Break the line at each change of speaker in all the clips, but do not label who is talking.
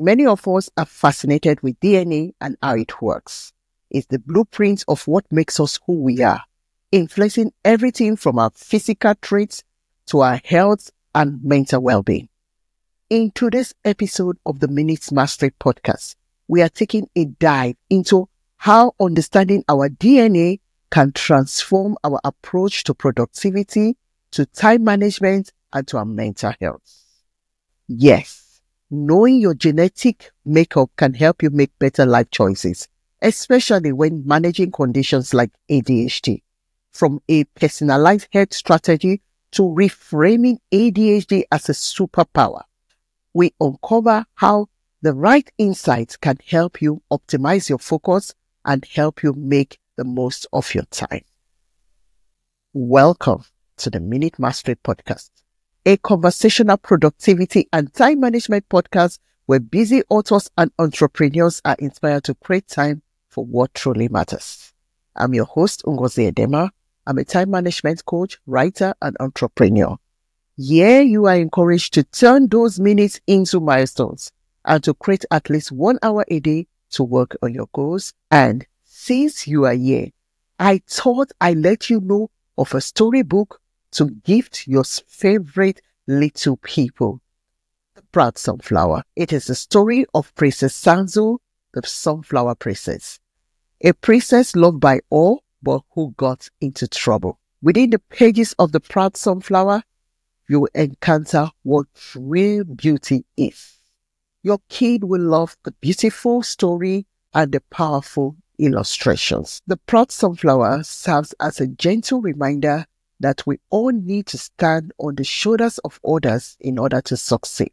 Many of us are fascinated with DNA and how it works. It's the blueprint of what makes us who we are, influencing everything from our physical traits to our health and mental well-being. In today's episode of the Minutes Mastery Podcast, we are taking a dive into how understanding our DNA can transform our approach to productivity, to time management, and to our mental health. Yes, knowing your genetic makeup can help you make better life choices, especially when managing conditions like ADHD. From a personalized health strategy to reframing ADHD as a superpower, we uncover how the right insights can help you optimize your focus and help you make the most of your time. Welcome to the Minute Mastery Podcast, a conversational productivity and time management podcast where busy authors and entrepreneurs are inspired to create time for what truly matters. I'm your host, Ngozi Edema. I'm a time management coach, writer, and entrepreneur. Here you are encouraged to turn those minutes into milestones and to create at least 1 hour a day to work on your goals. And since you are here, I thought I'd let you know of a storybook to gift your favorite little people. The Proud Sunflower. It is the story of Princess Sanzu, the sunflower princess. A princess loved by all, but who got into trouble. Within the pages of The Proud Sunflower, you will encounter what real beauty is. Your kid will love the beautiful story and the powerful illustrations. The Proud Sunflower serves as a gentle reminder that we all need to stand on the shoulders of others in order to succeed.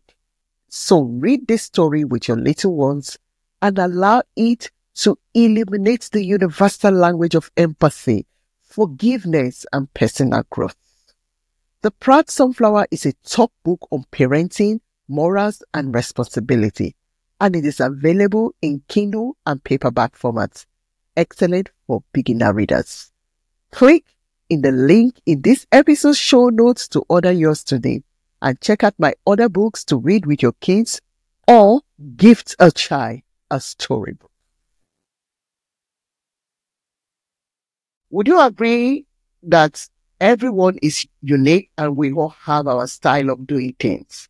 So read this story with your little ones and allow it to illuminate the universal language of empathy, forgiveness, and personal growth. The Proud Sunflower is a top book on parenting, morals, and responsibility, and it is available in Kindle and paperback formats. Excellent for beginner readers. Click in the link in this episode's show notes to order yours today, and check out my other books to read with your kids or gift a child a storybook. Would you agree that everyone is unique and we all have our style of doing things?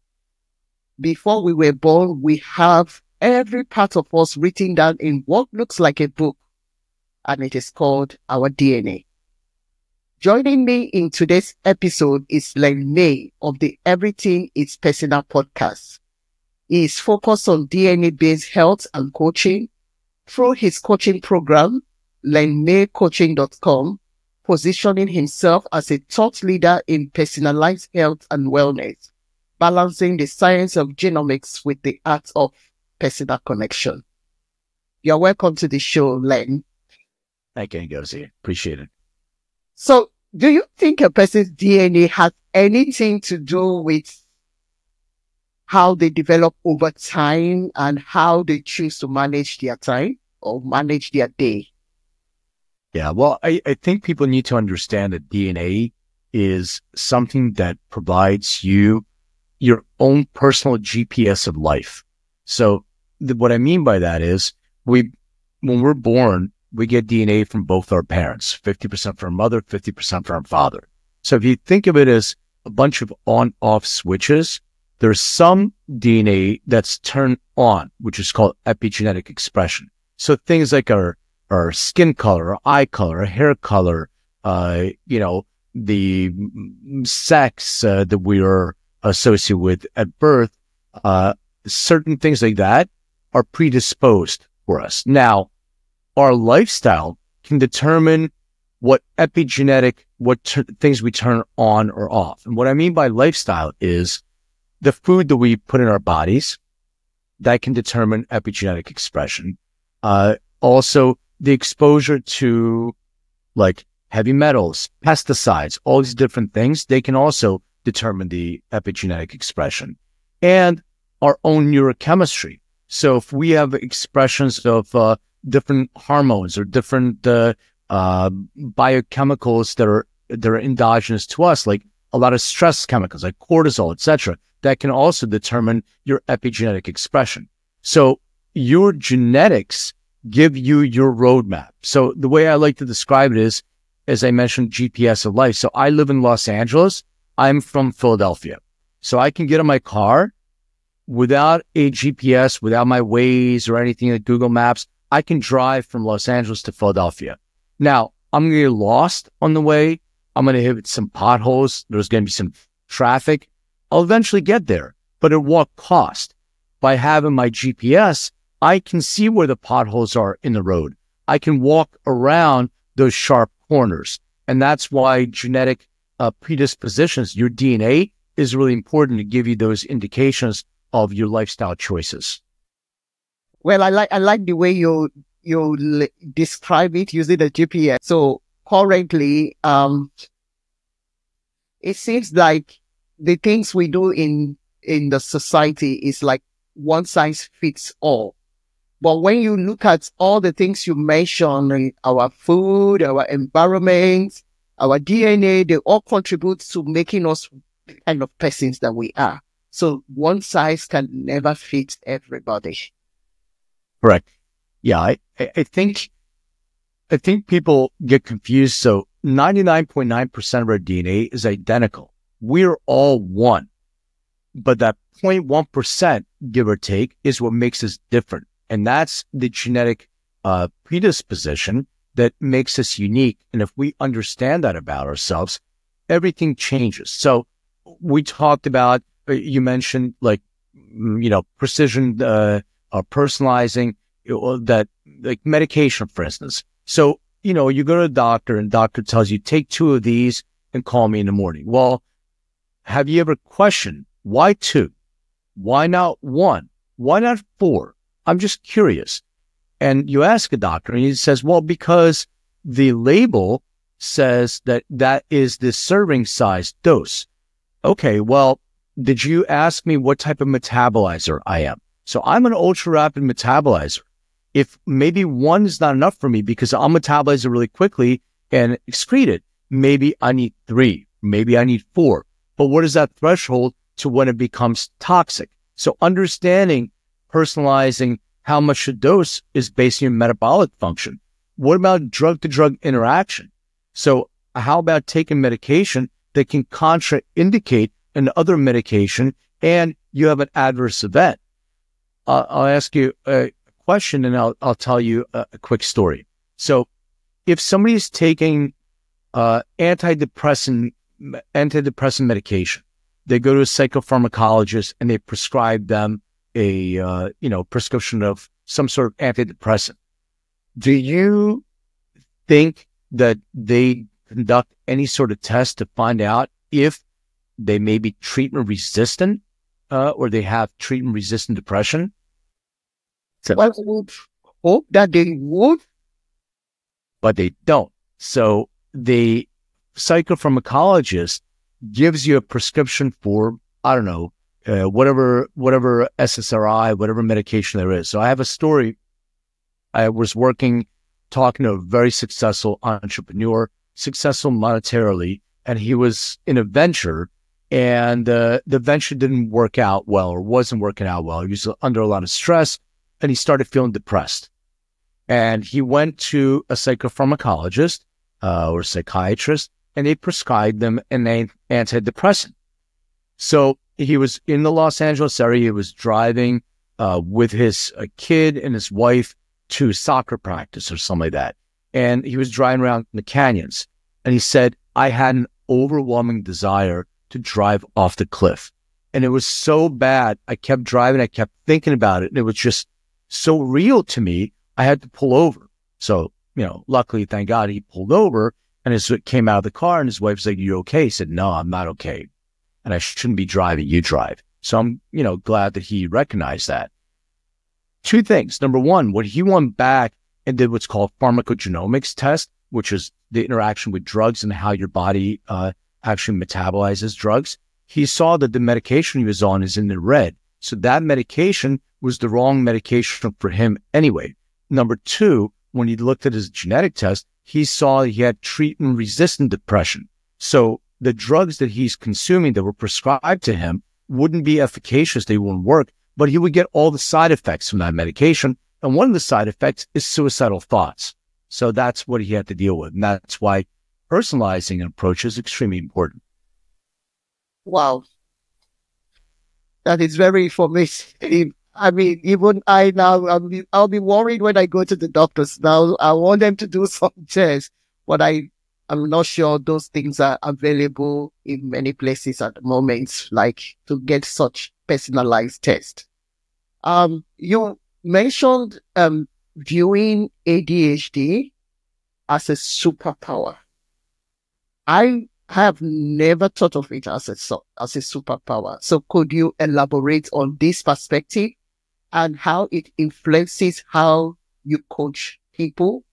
Before we were born, we have every part of us written down in what looks like a book, and it is called our DNA. Joining me in today's episode is Len May of the Everything is Personal podcast. He is focused on DNA-based health and coaching through his coaching program, lenmaycoaching.com, positioning himself as a thought leader in personalized health and wellness, balancing the science of genomics with the art of personal connection. You're welcome to the show, Len.
Thank you, Ngozi. Appreciate it.
So, do you think a person's DNA has anything to do with how they develop over time and how they choose to manage their time or manage their day?
Yeah, well, I think people need to understand that DNA is something that provides you your own personal GPS of life. So what I mean by that is when we're born, we get DNA from both our parents, 50% from our mother, 50% from our father. So if you think of it as a bunch of on-off switches, there's some DNA that's turned on, which is called epigenetic expression. So things like our skin color, our eye color, our hair color, the sex that we are associated with at birth, certain things like that are predisposed for us. Now, our lifestyle can determine what things we turn on or off. And what I mean by lifestyle is the food that we put in our bodies that can determine epigenetic expression. Also, the exposure to like heavy metals, pesticides, all these different things, they can also determine the epigenetic expression. And our own neurochemistry. So if we have expressions of different hormones or different biochemicals that are endogenous to us, like a lot of stress chemicals like cortisol, etc., that can also determine your epigenetic expression. So your genetics give you your roadmap. So the way I like to describe it is, as I mentioned, GPS of life. So I live in Los Angeles. I'm from Philadelphia. So I can get in my car without a GPS, without my Waze or anything like Google Maps. I can drive from Los Angeles to Philadelphia. Now, I'm going to get lost on the way. I'm going to hit some potholes. There's going to be some traffic. I'll eventually get there, but at what cost? By having my GPS, I can see where the potholes are in the road. I can walk around those sharp corners. And that's why genetic predispositions, your DNA, is really important to give you those indications of your lifestyle choices.
Well, I like the way you describe it using the GPS. So currently, it seems like the things we do in the society is like one size fits all. But when you look at all the things you mentioned, our food, our environment, our DNA, they all contribute to making us the kind of persons that we are. So one size can never fit everybody.
Correct. Yeah, I think people get confused. So 99.9% of our DNA is identical. We're all one. But that 0.1%, give or take, is what makes us different. And that's the genetic predisposition that makes us unique. And if we understand that about ourselves, everything changes. So we talked about, you mentioned like, precision, personalizing that, like medication, for instance. So, you go to a doctor and doctor tells you, take 2 of these and call me in the morning. Well, have you ever questioned why 2? Why not 1? Why not 4? I'm just curious. And you ask a doctor and he says, well, because the label says that is the serving size dose. Okay, well, did you ask me what type of metabolizer I am? So I'm an ultra rapid metabolizer. If maybe 1 is not enough for me because I'll metabolize it really quickly and excrete it, maybe I need 3, maybe I need 4. But what is that threshold to when it becomes toxic? So understanding, personalizing how much to dose is based on your metabolic function. What about drug-to-drug interaction? So how about taking medication that can contraindicate another medication and you have an adverse event? I'll ask you a question and I'll tell you a quick story. So if somebody is taking antidepressant medication, they go to a psychopharmacologist and they prescribe them a prescription of some sort of antidepressant. Do you think that they conduct any sort of test to find out if they may be treatment resistant or they have treatment resistant depression? So,
well, I would hope that they would,
but they don't. So the psychopharmacologist gives you a prescription for, I don't know, whatever SSRI, whatever medication there is. So I have a story. I was talking to a very successful entrepreneur, successful monetarily, and he was in a venture, and the venture didn't work out well or wasn't working out well. He was under a lot of stress, and he started feeling depressed. And he went to a psychopharmacologist or psychiatrist, and they prescribed them an antidepressant. So he was in the Los Angeles area. He was driving with his kid and his wife to soccer practice or something like that. And he was driving around in the canyons. And he said, I had an overwhelming desire to drive off the cliff. And it was so bad. I kept driving. I kept thinking about it. And it was just so real to me. I had to pull over. So, luckily, thank God, he pulled over and came out of the car. And his wife was like, you okay? He said, no, I'm not okay. And I shouldn't be driving. You drive. So I'm, glad that he recognized that. 2 things. Number 1, when he went back and did what's called pharmacogenomics test, which is the interaction with drugs and how your body actually metabolizes drugs, he saw that the medication he was on is in the red. So that medication was the wrong medication for him anyway. Number 2, when he looked at his genetic test, he saw he had treatment-resistant depression. So the drugs that he's consuming that were prescribed to him wouldn't be efficacious. They wouldn't work but he would get all the side effects from that medication. And one of the side effects is suicidal thoughts. So that's what he had to deal with. And that's why personalizing an approach is extremely important.
Wow. That is very informative. I mean, even I now, I'll be worried when I go to the doctors. Now, I want them to do some tests, but I'm not sure those things are available in many places at the moment, like to get such personalized tests. You mentioned viewing ADHD as a superpower. I have never thought of it as a superpower. So could you elaborate on this perspective and how it influences how you coach people?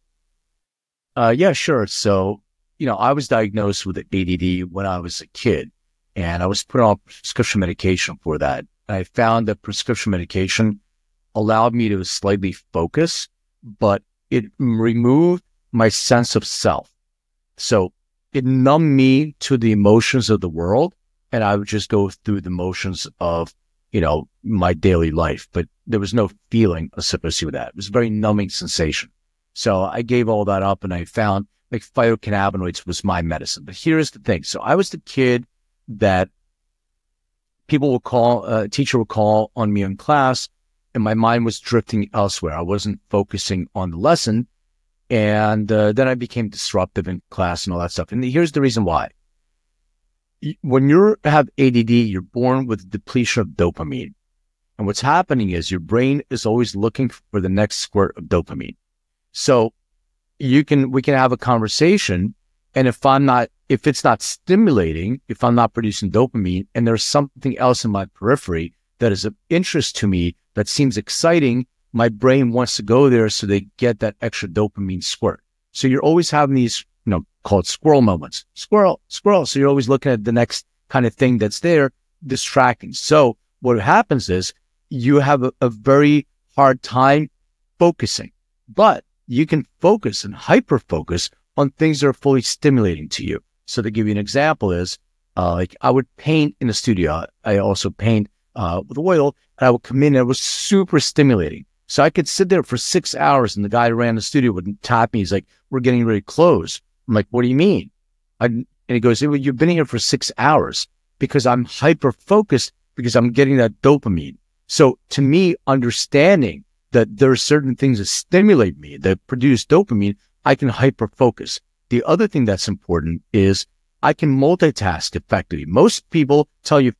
Yeah, sure. So, I was diagnosed with ADD when I was a kid, and I was put on prescription medication for that. I found that prescription medication allowed me to slightly focus, but it removed my sense of self. So it numbed me to the emotions of the world, and I would just go through the motions of, my daily life, but there was no feeling associated with that. It was a very numbing sensation. So I gave all that up, and I found like phytocannabinoids was my medicine. But here's the thing. So I was the kid that people will call, a teacher will call on me in class, and my mind was drifting elsewhere. I wasn't focusing on the lesson. And then I became disruptive in class and all that stuff. And here's the reason why. When you have ADD, you're born with depletion of dopamine. And what's happening is your brain is always looking for the next squirt of dopamine. So we can have a conversation, and if it's not stimulating, if I'm not producing dopamine, and there's something else in my periphery that is of interest to me that seems exciting, my brain wants to go there so they get that extra dopamine squirt. So you're always having these, called squirrel moments. Squirrel, squirrel. So you're always looking at the next kind of thing that's there, distracting. So what happens is you have a very hard time focusing, but you can focus and hyper-focus on things that are fully stimulating to you. So to give you an example is, like I would paint in the studio. I also paint with oil, and I would come in and it was super stimulating. So I could sit there for 6 hours, and the guy who ran the studio would tap me. He's like, "We're getting ready to close." I'm like, "What do you mean?" And he goes, "Well, you've been here for 6 hours," because I'm hyper-focused because I'm getting that dopamine. So to me, understanding that there are certain things that stimulate me, that produce dopamine, I can hyper-focus. The other thing that's important is I can multitask effectively. Most people tell you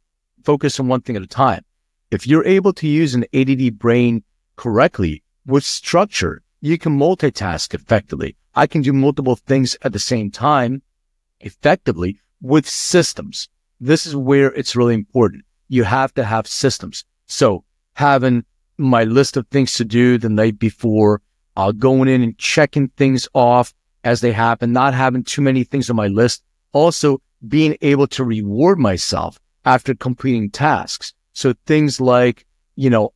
focus on one thing at a time. If you're able to use an ADD brain correctly with structure, you can multitask effectively. I can do multiple things at the same time effectively with systems. This is where it's really important. You have to have systems. So having my list of things to do the night before, going in and checking things off as they happen, not having too many things on my list. Also being able to reward myself after completing tasks. So things like,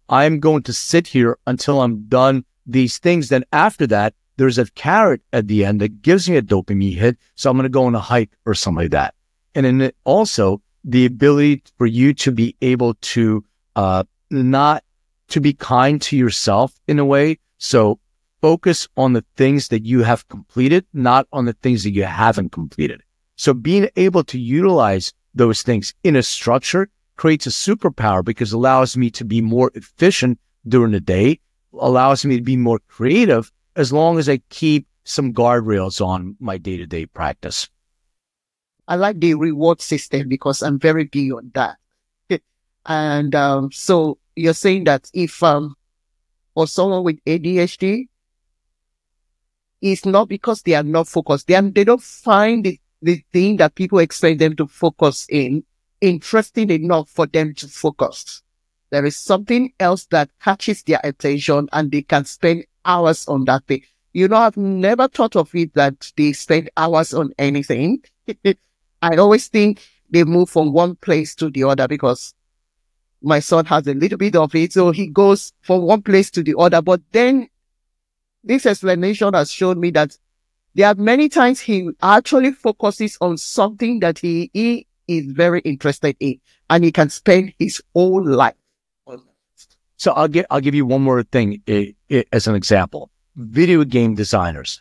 I'm going to sit here until I'm done these things. Then after that, there's a carrot at the end that gives me a dopamine hit. So I'm going to go on a hike or something like that. And then also the ability for you to be able to, not to be kind to yourself in a way. So focus on the things that you have completed, not on the things that you haven't completed. So being able to utilize those things in a structure creates a superpower because it allows me to be more efficient during the day, allows me to be more creative as long as I keep some guardrails on my day-to-day practice.
I like the reward system because I'm very big on that. And so you're saying that if for someone with ADHD, it's not because they are not focused. They don't find the thing that people expect them to focus in interesting enough for them to focus. There is something else that catches their attention and they can spend hours on that thing. I've never thought of it that they spend hours on anything. I always think they move from one place to the other because my son has a little bit of it. So he goes from one place to the other. But then this explanation has shown me that there are many times he actually focuses on something that he is very interested in, and he can spend his whole life on that.
So I'll give you one more thing as an example. Video game designers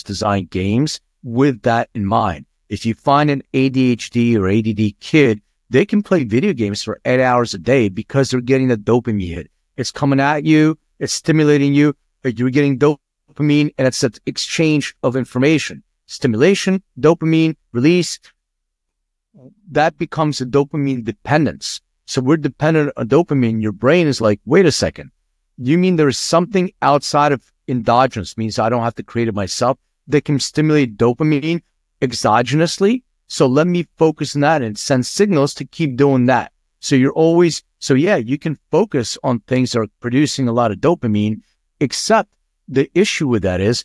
design games with that in mind. If you find an ADHD or ADD kid, they can play video games for 8 hours a day because they're getting a dopamine hit. It's coming at you, it's stimulating you, you're getting dopamine, and it's an exchange of information. Stimulation, dopamine, release, that becomes a dopamine dependence. So we're dependent on dopamine. Your brain is like, wait a second. You mean there's something outside of endogenous, means I don't have to create it myself, that can stimulate dopamine exogenously? So let me focus on that and send signals to keep doing that. So you can focus on things that are producing a lot of dopamine, except the issue with that is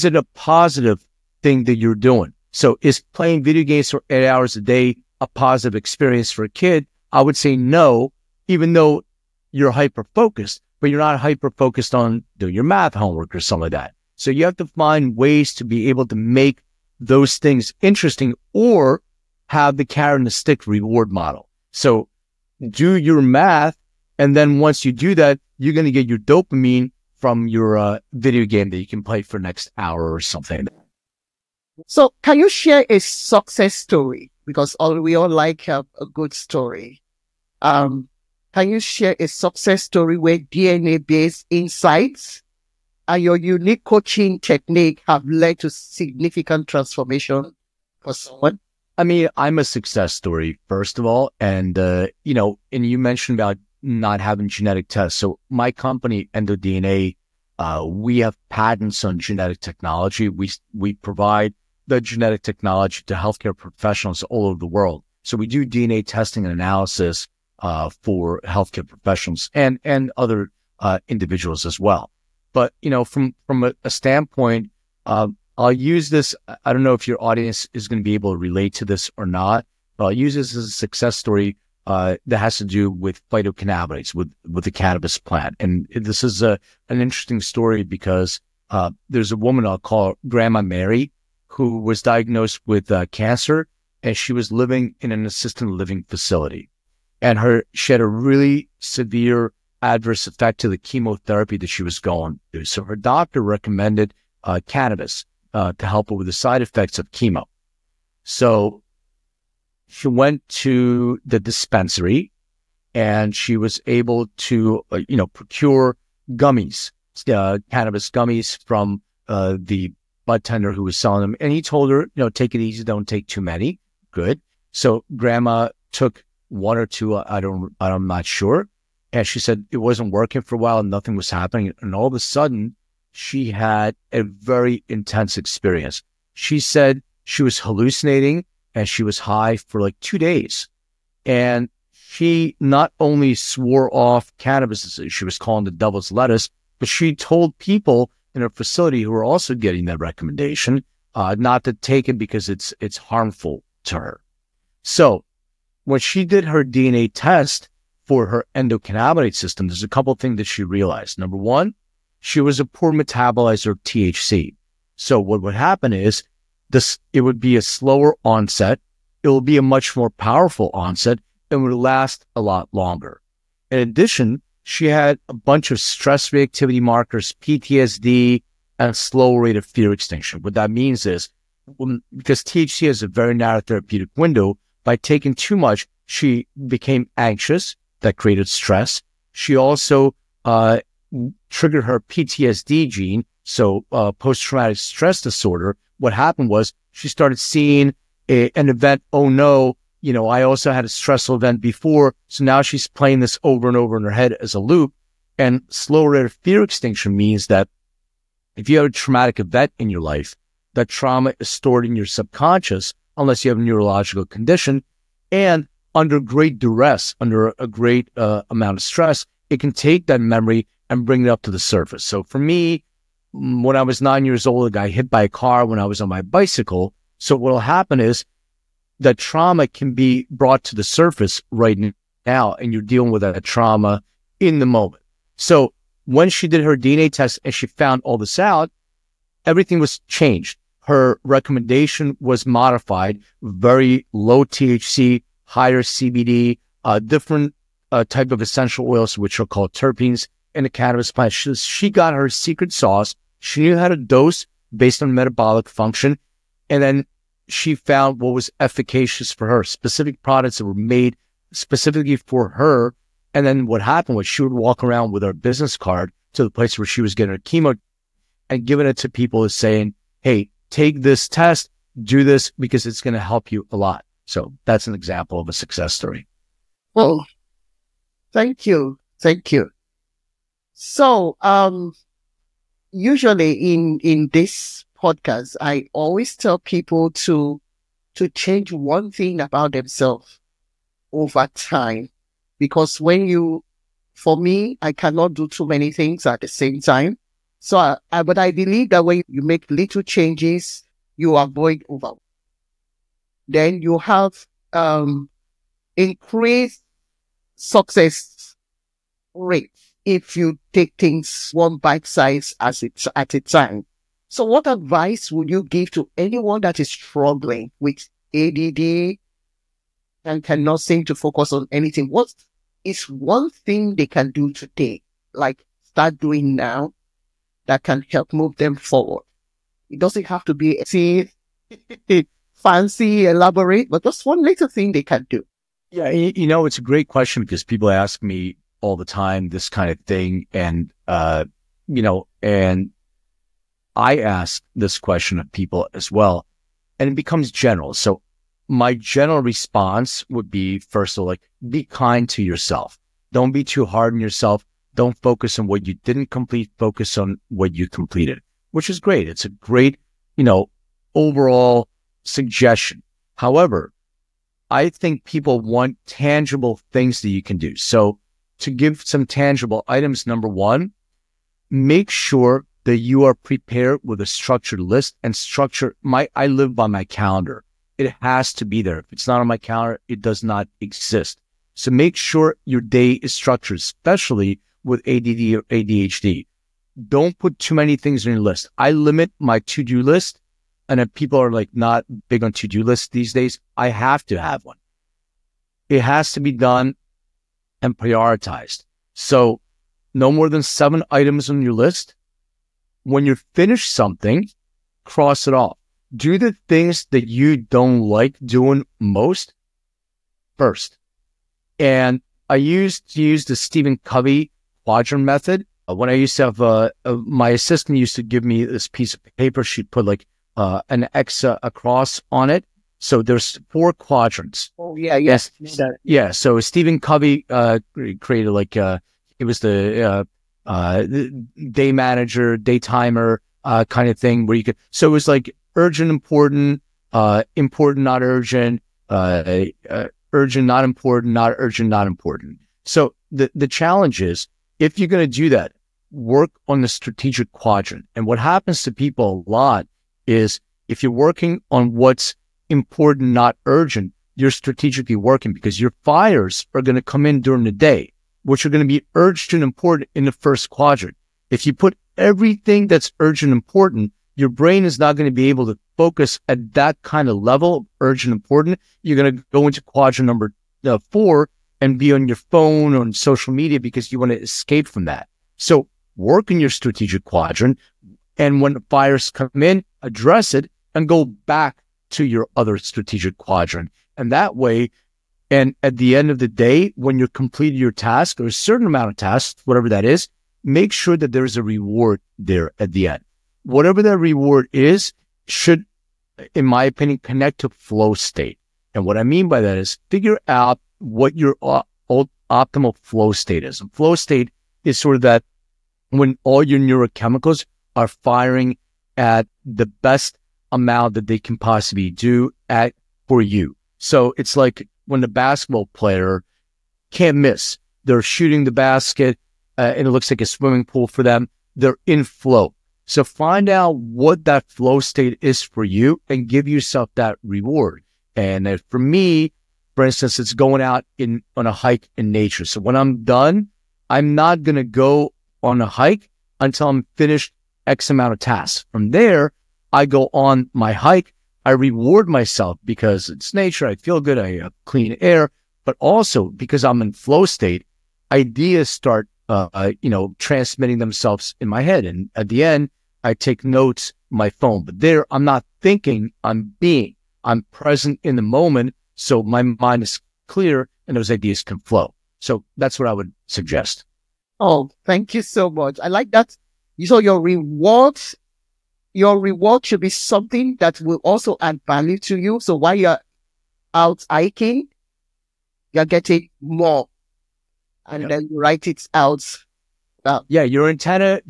it a positive thing that you're doing? So is playing video games for 8 hours a day a positive experience for a kid? I would say no, even though you're hyper-focused, but you're not hyper-focused on doing your math homework or something like that. So you have to find ways to be able to make those things interesting or have the carrot and the stick reward model. So do your math, and then once you do that, you're going to get your dopamine from your video game that you can play for the next hour or something.
So can you share a success story? Because we all like a good story. Can you share a success story where DNA-based insights and your unique coaching technique have led to significant transformation for someone?
I mean, I'm a success story, first of all. And, and you mentioned about not having genetic tests. So my company, EndoDNA, we have patents on genetic technology. We provide the genetic technology to healthcare professionals all over the world. So we do DNA testing and analysis for healthcare professionals and other individuals as well. But, from a standpoint, I'll use this. I don't know if your audience is going to be able to relate to this or not, but I'll use this as a success story that has to do with phytocannabinoids, with the cannabis plant. And this is an interesting story because there's a woman, I'll call her Grandma Mary, who was diagnosed with cancer, and she was living in an assisted living facility. And she had a really severe adverse effect to the chemotherapy that she was going through. So her doctor recommended cannabis to help her with the side effects of chemo. So she went to the dispensary and she was able to, procure gummies, cannabis gummies from the bud tender who was selling them. And he told her, take it easy, don't take too many. Good. So grandma took one or two, I'm not sure. And she said it wasn't working for a while and nothing was happening. And all of a sudden, she had a very intense experience. She said she was hallucinating and she was high for like 2 days. And she not only swore off cannabis, she was calling the devil's lettuce, but she told people in her facility who were also getting that recommendation not to take it because it's harmful to her. So when she did her DNA test for her endocannabinoid system, there's a couple of things that she realized. Number one, she was a poor metabolizer of THC. So what would happen is it would be a slower onset. It will be a much more powerful onset and would last a lot longer. In addition, she had a bunch of stress reactivity markers, PTSD, and a slow rate of fear extinction. What that means is, because THC has a very narrow therapeutic window, by taking too much, she became anxious. That created stress. She also triggered her PTSD gene, so post-traumatic stress disorder. What happened was she started seeing an event, oh no, I also had a stressful event before, so now she's playing this over and over in her head as a loop. And slow rate of fear extinction means that if you have a traumatic event in your life, that trauma is stored in your subconscious unless you have a neurological condition, and under great duress, under a great amount of stress, it can take that memory and bring it up to the surface. So for me, when I was 9 years old, I got hit by a car when I was on my bicycle. So what will happen is that trauma can be brought to the surface right now, and you're dealing with that trauma in the moment. So when she did her DNA test and she found all this out, everything was changed. Her recommendation was modified, very low THC, higher CBD, different a type of essential oils, which are called terpenes in the cannabis plant. She got her secret sauce. She knew how to dose based on metabolic function. And then she found what was efficacious for her, specific products that were made specifically for her. And then what happened was she would walk around with her business card to the place where she was getting her chemo and giving it to people and saying, hey, take this test, do this because it's going to help you a lot. So that's an example of a success story.
Well, thank you. Thank you. So, usually in this podcast, I always tell people to change one thing about themselves over time. Because for me, I cannot do too many things at the same time. So, but I believe that when you make little changes, you avoid overwhelm. Then you have increased success rate if you take things one bite size at a time. So what advice would you give to anyone that is struggling with ADD and cannot seem to focus on anything? What is one thing they can do today, like start doing now, that can help move them forward? It doesn't have to be fancy, elaborate, but just one little thing they can do.
Yeah, it's a great question because people ask me all the time this kind of thing. And, and I ask this question of people as well, and it becomes general. So my general response would be, first of all, be kind to yourself. Don't be too hard on yourself. Don't focus on what you didn't complete. Focus on what you completed, which is great. It's a great, overall suggestion. However, I think people want tangible things that you can do. So to give some tangible items, number one, make sure that you are prepared with a structured list and structure. I live by my calendar. It has to be there. If it's not on my calendar, it does not exist. So make sure your day is structured, especially with ADD or ADHD. Don't put too many things on your list. I limit my to-do list. And if people are not big on to-do lists these days, I have to have one. It has to be done and prioritized. So no more than 7 items on your list. When you're finished something, cross it off. Do the things that you don't like doing most first. And I used to use the Stephen Covey quadrant method. When I used to have, my assistant used to give me this piece of paper. She'd put an X across on it. So there's 4 quadrants.
Oh, yeah, yes.
Yeah. So Stephen Covey created it was the day manager, day timer kind of thing where you could, so it was urgent, important, important, not urgent, urgent, not important, not urgent, not important. So the challenge is, if you're going to do that, work on the strategic quadrant. And what happens to people a lot is if you're working on what's important, not urgent, you're strategically working because your fires are going to come in during the day, which are going to be urgent and important in the first quadrant. If you put everything that's urgent and important, your brain is not going to be able to focus at that kind of level, urgent and important. You're going to go into quadrant number 4 and be on your phone or on social media because you want to escape from that. So work in your strategic quadrant. And when the fires come in, address it and go back to your other strategic quadrant. And that way, and at the end of the day, when you're completed your task or a certain amount of tasks, whatever that is, make sure that there's a reward there at the end. Whatever that reward is should, in my opinion, connect to flow state. And what I mean by that is figure out what your optimal flow state is. And flow state is sort of that when all your neurochemicals are firing at the best amount that they can possibly do for you. So it's like when the basketball player can't miss. They're shooting the basket and it looks like a swimming pool for them. They're in flow. So find out what that flow state is for you and give yourself that reward. And for me, for instance, it's going out on a hike in nature. So when I'm done, I'm not going to go on a hike until I'm finished X amount of tasks. From there, I go on my hike. I reward myself because it's nature. I feel good. I have clean air. but also because I'm in flow state, ideas start, transmitting themselves in my head. And at the end, I take notes on my phone, but there I'm not thinking, I'm being, I'm present in the moment. So my mind is clear and those ideas can flow. So that's what I would suggest.
Oh, thank you so much. I like that. So your reward should be something that will also add value to you. So while you're out hiking, you're getting more, and then you write it out.
Yeah, your antenna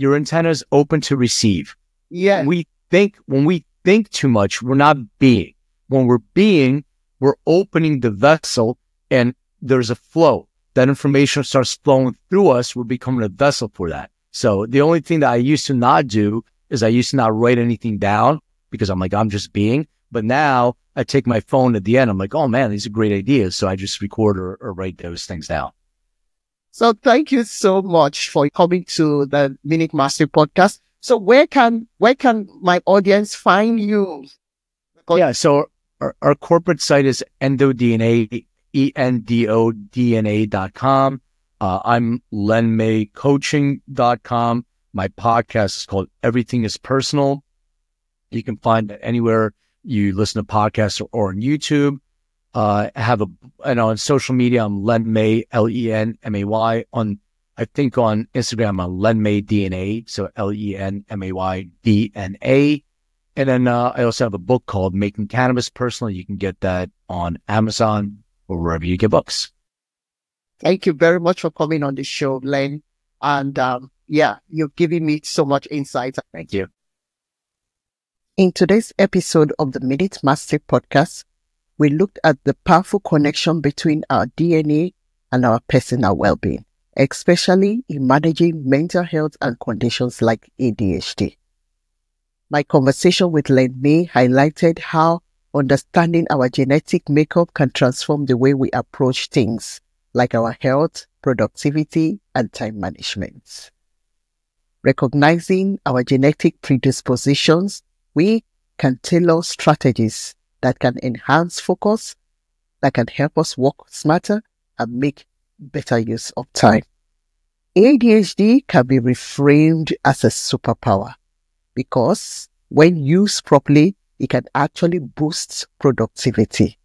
is open to receive.
Yeah.
When we think too much, we're not being. When we're being, we're opening the vessel and there's a flow. That information starts flowing through us. We're becoming a vessel for that. So the only thing that I used to not do is I used to not write anything down because I'm like, I'm just being. But now I take my phone at the end. I'm like, oh man, these are great ideas. So I just record or write those things down.
So thank you so much for coming to the Minute Mastery podcast. So where can my audience find you?
Yeah, so our corporate site is EndoDNA, ENDODNA.com. I'm LenMayCoaching.com. My podcast is called Everything is Personal. You can find it anywhere you listen to podcasts or on YouTube. And on social media, I'm Len May, LenMay. I think on Instagram, I'm Len May DNA, so LenMay DNA. And then I also have a book called Making Cannabis Personal. You can get that on Amazon or wherever you get books.
Thank you very much for coming on the show, Len. And you've given me so much insight.
Thank you.
In today's episode of the Minute Mastery podcast, we looked at the powerful connection between our DNA and our personal well-being, especially in managing mental health and conditions like ADHD. My conversation with Len May highlighted how understanding our genetic makeup can transform the way we approach things like our health, productivity, and time management. Recognizing our genetic predispositions, we can tailor strategies that can enhance focus, that can help us work smarter and make better use of time. ADHD can be reframed as a superpower because when used properly, it can actually boost productivity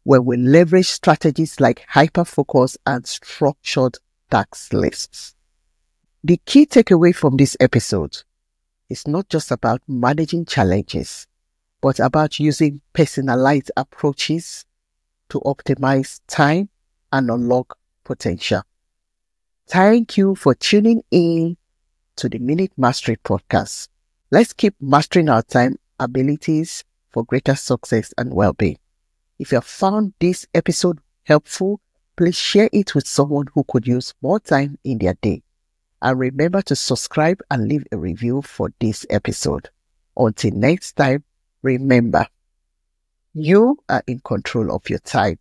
when we leverage strategies like hyperfocus and structured task lists. The key takeaway from this episode is not just about managing challenges, but about using personalized approaches to optimize time and unlock potential. Thank you for tuning in to the Minute Mastery podcast. Let's keep mastering our time abilities for greater success and well-being. If you have found this episode helpful, please share it with someone who could use more time in their day. And remember to subscribe and leave a review for this episode. Until next time, remember, you are in control of your time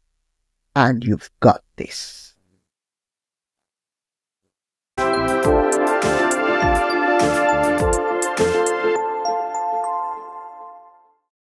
and you've got this.